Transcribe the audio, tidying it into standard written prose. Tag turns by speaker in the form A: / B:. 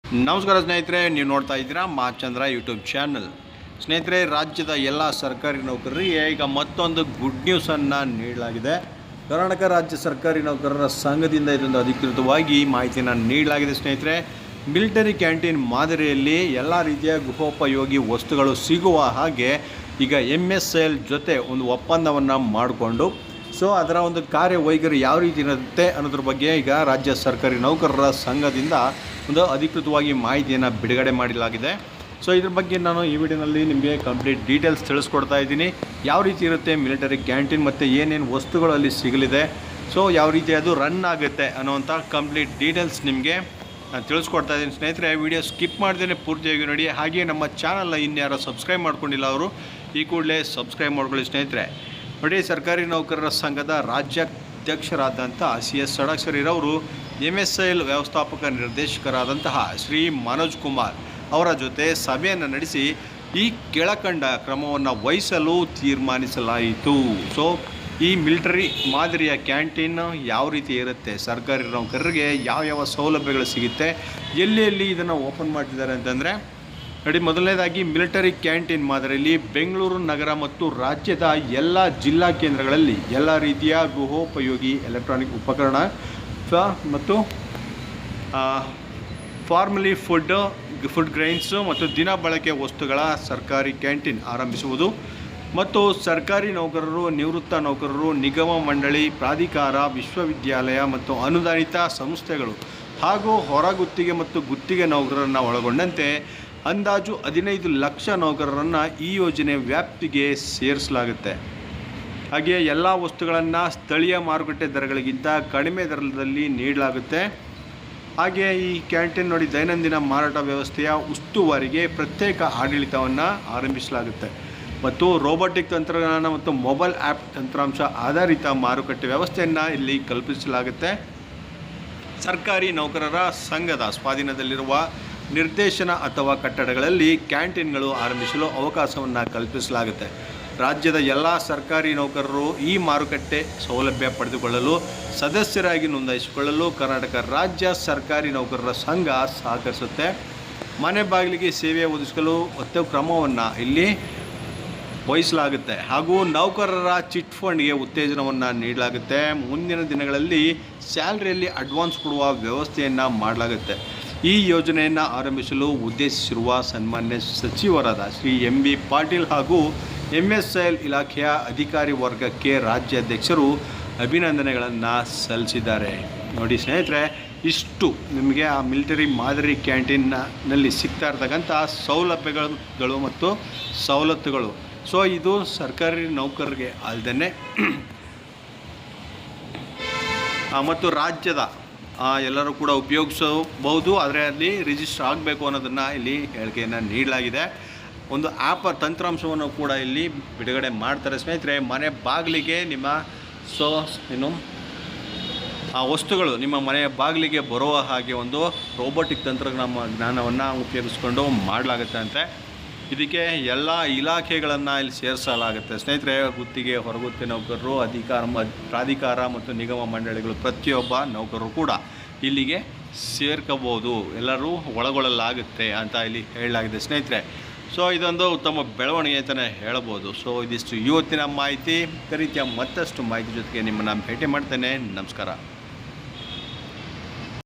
A: ನಮಸ್ಕಾರ ಸ್ನೇಹಿತರೆ, ನೀವು ನೋಡ್ತಾ ಇದ್ದೀರಾ ಮಾಚಂದ್ರ ಯೂಟ್ಯೂಬ್ ಚಾನಲ್. ಸ್ನೇಹಿತರೆ, ರಾಜ್ಯದ ಎಲ್ಲ ಸರ್ಕಾರಿ ನೌಕರರಿಗೆ ಈಗ ಮತ್ತೊಂದು ಗುಡ್ ನ್ಯೂಸನ್ನು ನೀಡಲಾಗಿದೆ. ಕರ್ನಾಟಕ ರಾಜ್ಯ ಸರ್ಕಾರಿ ನೌಕರರ ಸಂಘದಿಂದ ಇದೊಂದು ಅಧಿಕೃತವಾಗಿ ಮಾಹಿತಿಯನ್ನು ನೀಡಲಾಗಿದೆ. ಸ್ನೇಹಿತರೆ, ಮಿಲಿಟರಿ ಕ್ಯಾಂಟೀನ್ ಮಾದರಿಯಲ್ಲಿ ಎಲ್ಲ ರೀತಿಯ ಗೃಹೋಪಯೋಗಿ ವಸ್ತುಗಳು ಸಿಗುವ ಹಾಗೆ ಈಗ MSL ಜೊತೆ ಒಂದು ಒಪ್ಪಂದವನ್ನು ಮಾಡಿಕೊಂಡು ಅದರ ಒಂದು ಕಾರ್ಯವೈಖರಿ ಯಾವ ರೀತಿ ಇರುತ್ತೆ ಅನ್ನೋದ್ರ ಬಗ್ಗೆ ಈಗ ರಾಜ್ಯ ಸರ್ಕಾರಿ ನೌಕರರ ಸಂಘದಿಂದ ಒಂದು ಅಧಿಕೃತವಾಗಿ ಮಾಹಿತಿಯನ್ನು ಬಿಡುಗಡೆ ಮಾಡಲಾಗಿದೆ. ಇದ್ರ ಬಗ್ಗೆ ನಾನು ಈ ವಿಡಿಯೋನಲ್ಲಿ ನಿಮಗೆ ಕಂಪ್ಲೀಟ್ ಡೀಟೇಲ್ಸ್ ತಿಳಿಸ್ಕೊಡ್ತಾ ಇದ್ದೀನಿ. ಯಾವ ರೀತಿ ಇರುತ್ತೆ ಮಿಲಿಟರಿ ಕ್ಯಾಂಟೀನ್ ಮತ್ತು ಏನೇನು ವಸ್ತುಗಳು ಅಲ್ಲಿ ಸಿಗಲಿದೆ, ಯಾವ ರೀತಿ ಅದು ರನ್ ಆಗುತ್ತೆ ಅನ್ನೋವಂಥ ಕಂಪ್ಲೀಟ್ ಡೀಟೇಲ್ಸ್ ನಿಮಗೆ ನಾನು ತಿಳಿಸ್ಕೊಡ್ತಾ ಇದ್ದೀನಿ. ಸ್ನೇಹಿತರೆ, ವಿಡಿಯೋ ಸ್ಕಿಪ್ ಮಾಡ್ದೇ ಪೂರ್ತಿಯಾಗಿ ನೋಡಿ. ಹಾಗೆ ನಮ್ಮ ಚಾನಲ್ನ ಇನ್ಯಾರೋ ಸಬ್ಸ್ಕ್ರೈಬ್ ಮಾಡ್ಕೊಂಡಿಲ್ಲ ಅವರು ಈ ಕೂಡಲೇ ಸಬ್ಸ್ಕ್ರೈಬ್ ಮಾಡ್ಕೊಳ್ಳಿ. ಸ್ನೇಹಿತರೆ ನೋಡಿ, ಸರ್ಕಾರಿ ನೌಕರರ ಸಂಘದ ರಾಜ್ಯಾಧ್ಯಕ್ಷರಾದಂಥ CS ಷಡಕ್ಷರಿರವರು MSL ವ್ಯವಸ್ಥಾಪಕ ನಿರ್ದೇಶಕರಾದಂತಹ ಶ್ರೀ ಮನೋಜ್ ಕುಮಾರ್ ಅವರ ಜೊತೆ ಸಭೆಯನ್ನು ನಡೆಸಿ ಈ ಕೆಳಕಂಡ ಕ್ರಮವನ್ನು ವಹಿಸಲು ತೀರ್ಮಾನಿಸಲಾಯಿತು. ಈ ಮಿಲಿಟರಿ ಮಾದರಿಯ ಕ್ಯಾಂಟೀನ್ ಯಾವ ರೀತಿ ಇರುತ್ತೆ, ಸರ್ಕಾರಿ ನೌಕರರಿಗೆ ಯಾವ ಸೌಲಭ್ಯಗಳು ಸಿಗುತ್ತೆ, ಎಲ್ಲಿ ಇದನ್ನು ಓಪನ್ ಮಾಡಿದ್ದಾರೆ ಅಂತಂದರೆ ನೋಡಿ, ಮೊದಲನೇದಾಗಿ ಮಿಲಿಟರಿ ಕ್ಯಾಂಟೀನ್ ಮಾದರಿಯಲ್ಲಿ ಬೆಂಗಳೂರು ನಗರ ಮತ್ತು ರಾಜ್ಯದ ಎಲ್ಲ ಜಿಲ್ಲಾ ಕೇಂದ್ರಗಳಲ್ಲಿ ಎಲ್ಲ ರೀತಿಯ ಗೃಹೋಪಯೋಗಿ ಎಲೆಕ್ಟ್ರಾನಿಕ್ ಉಪಕರಣ ಮತ್ತು ಫಾರ್ಮಲಿ ಫುಡ್ ಗ್ರೈನ್ಸು ಮತ್ತು ದಿನ ಬಳಕೆ ವಸ್ತುಗಳ ಸರ್ಕಾರಿ ಕ್ಯಾಂಟೀನ್ ಆರಂಭಿಸುವುದು ಮತ್ತು ಸರ್ಕಾರಿ ನೌಕರರು, ನಿವೃತ್ತ ನೌಕರರು, ನಿಗಮ ಮಂಡಳಿ, ಪ್ರಾಧಿಕಾರ, ವಿಶ್ವವಿದ್ಯಾಲಯ ಮತ್ತು ಅನುದಾನಿತ ಸಂಸ್ಥೆಗಳು ಹಾಗೂ ಹೊರಗುತ್ತಿಗೆ ಮತ್ತು ಗುತ್ತಿಗೆ ನೌಕರರನ್ನು ಒಳಗೊಂಡಂತೆ ಅಂದಾಜು 15 ಲಕ್ಷ ನೌಕರರನ್ನು ಈ ಯೋಜನೆ ವ್ಯಾಪ್ತಿಗೆ ಸೇರಿಸಲಾಗುತ್ತೆ. ಹಾಗೆಯೇ ಎಲ್ಲ ವಸ್ತುಗಳನ್ನು ಸ್ಥಳೀಯ ಮಾರುಕಟ್ಟೆ ದರಗಳಿಗಿಂತ ಕಡಿಮೆ ದರದಲ್ಲಿ ನೀಡಲಾಗುತ್ತೆ. ಹಾಗೆಯೇ ಈ ಕ್ಯಾಂಟೀನ್ ನೋಡಿ, ದೈನಂದಿನ ಮಾರಾಟ ವ್ಯವಸ್ಥೆಯ ಉಸ್ತುವಾರಿಗೆ ಪ್ರತ್ಯೇಕ ಆಡಳಿತವನ್ನು ಆರಂಭಿಸಲಾಗುತ್ತೆ ಮತ್ತು ರೋಬೋಟಿಕ್ ತಂತ್ರಜ್ಞಾನ ಮತ್ತು ಮೊಬೈಲ್ ಆ್ಯಪ್ ತಂತ್ರಾಂಶ ಆಧಾರಿತ ಮಾರುಕಟ್ಟೆ ವ್ಯವಸ್ಥೆಯನ್ನು ಇಲ್ಲಿ ಕಲ್ಪಿಸಲಾಗುತ್ತೆ. ಸರ್ಕಾರಿ ನೌಕರರ ಸಂಘದ ಸ್ವಾಧೀನದಲ್ಲಿರುವ ನಿರ್ದೇಶನ ಅಥವಾ ಕಟ್ಟಡಗಳಲ್ಲಿ ಕ್ಯಾಂಟೀನ್ಗಳು ಆರಂಭಿಸಲು ಅವಕಾಶವನ್ನು ಕಲ್ಪಿಸಲಾಗುತ್ತೆ. ರಾಜ್ಯದ ಎಲ್ಲ ಸರ್ಕಾರಿ ನೌಕರರು ಈ ಮಾರುಕಟ್ಟೆ ಸೌಲಭ್ಯ ಪಡೆದುಕೊಳ್ಳಲು ಸದಸ್ಯರಾಗಿ ನೋಂದಾಯಿಸಿಕೊಳ್ಳಲು ಕರ್ನಾಟಕ ರಾಜ್ಯ ಸರ್ಕಾರಿ ನೌಕರರ ಸಂಘ ಸಹಕರಿಸುತ್ತೆ. ಮನೆ ಬಾಗಿಲಿಗೆ ಸೇವೆ ಒದಗಿಸಲು ಮತ್ತು ಕ್ರಮವನ್ನು ಇಲ್ಲಿ ವಹಿಸಲಾಗುತ್ತೆ ಹಾಗೂ ನೌಕರರ ಚಿಟ್ ಫಂಡ್ಗೆ ಉತ್ತೇಜನವನ್ನು ನೀಡಲಾಗುತ್ತೆ. ಮುಂದಿನ ದಿನಗಳಲ್ಲಿ ಸ್ಯಾಲರಿಯಲ್ಲಿ ಅಡ್ವಾನ್ಸ್ ಕೊಡುವ ವ್ಯವಸ್ಥೆಯನ್ನು ಮಾಡಲಾಗುತ್ತೆ. ಈ ಯೋಜನೆಯನ್ನು ಆರಂಭಿಸಲು ಉದ್ದೇಶಿಸಿರುವ ಸನ್ಮಾನ್ಯ ಸಚಿವರಾದ ಶ್ರೀ MB ಪಾಟೀಲ್ ಹಾಗೂ MSL ಇಲಾಖೆಯ ಅಧಿಕಾರಿ ವರ್ಗಕ್ಕೆ ರಾಜ್ಯಾಧ್ಯಕ್ಷರು ಅಭಿನಂದನೆಗಳನ್ನು ಸಲ್ಲಿಸಿದ್ದಾರೆ. ನೋಡಿ ಸ್ನೇಹಿತರೆ, ಇಷ್ಟು ನಿಮಗೆ ಆ ಮಿಲಿಟರಿ ಮಾದರಿ ಕ್ಯಾಂಟೀನ್ನಲ್ಲಿ ಸಿಗ್ತಾ ಇರ್ತಕ್ಕಂಥ ಸೌಲಭ್ಯಗಳು ಮತ್ತು ಸವಲತ್ತುಗಳು. ಇದು ಸರ್ಕಾರಿ ನೌಕರರಿಗೆ ಅಲ್ಲದೇ ಮತ್ತು ರಾಜ್ಯದ ಎಲ್ಲರೂ ಕೂಡ ಉಪಯೋಗಿಸಬಹುದು. ಆದರೆ ಅಲ್ಲಿ ರಿಜಿಸ್ಟರ್ ಆಗಬೇಕು ಅನ್ನೋದನ್ನು ಇಲ್ಲಿ ಹೇಳಿಕೆಯನ್ನು ನೀಡಲಾಗಿದೆ. ಒಂದು ಆ್ಯಪ್ ತಂತ್ರಾಂಶವನ್ನು ಕೂಡ ಇಲ್ಲಿ ಬಿಡುಗಡೆ ಮಾಡ್ತಾರೆ. ಸ್ನೇಹಿತರೆ, ಮನೆ ಬಾಗಿಲಿಗೆ ನಿಮ್ಮ ವಸ್ತುಗಳು ನಿಮ್ಮ ಮನೆಯ ಬಾಗಿಲಿಗೆ ಬರುವ ಹಾಗೆ ಒಂದು ರೋಬೋಟಿಕ್ ತಂತ್ರಜ್ಞಾನವನ್ನು ಉಪಯೋಗಿಸ್ಕೊಂಡು ಮಾಡಲಾಗುತ್ತೆ ಅಂತೆ. ಇದಕ್ಕೆ ಎಲ್ಲ ಇಲಾಖೆಗಳನ್ನು ಇಲ್ಲಿ ಸೇರಿಸಲಾಗುತ್ತೆ. ಸ್ನೇಹಿತರೆ, ಗುತ್ತಿಗೆ, ಹೊರಗುತ್ತಿಗೆ ನೌಕರರು, ಪ್ರಾಧಿಕಾರ ಮತ್ತು ನಿಗಮ ಮಂಡಳಿಗಳು ಪ್ರತಿಯೊಬ್ಬ ನೌಕರರು ಕೂಡ ಇಲ್ಲಿಗೆ ಸೇರ್ಕೋಬೋದು, ಎಲ್ಲರೂ ಒಳಗೊಳ್ಳಲಾಗುತ್ತೆ ಅಂತ ಇಲ್ಲಿ ಹೇಳಲಾಗಿದೆ. ಸ್ನೇಹಿತರೆ, ಇದೊಂದು ಉತ್ತಮ ಬೆಳವಣಿಗೆ ಅಂತಲೇ ಹೇಳ್ಬೋದು. ಇದಿಷ್ಟು ಇವತ್ತಿನ ಮಾಹಿತಿ. ಇದೇ ರೀತಿಯ ಮತ್ತಷ್ಟು ಮಾಹಿತಿ ಜೊತೆಗೆ ನಿಮ್ಮನ್ನು ಭೇಟಿ ಮಾಡ್ತೇನೆ. ನಮಸ್ಕಾರ.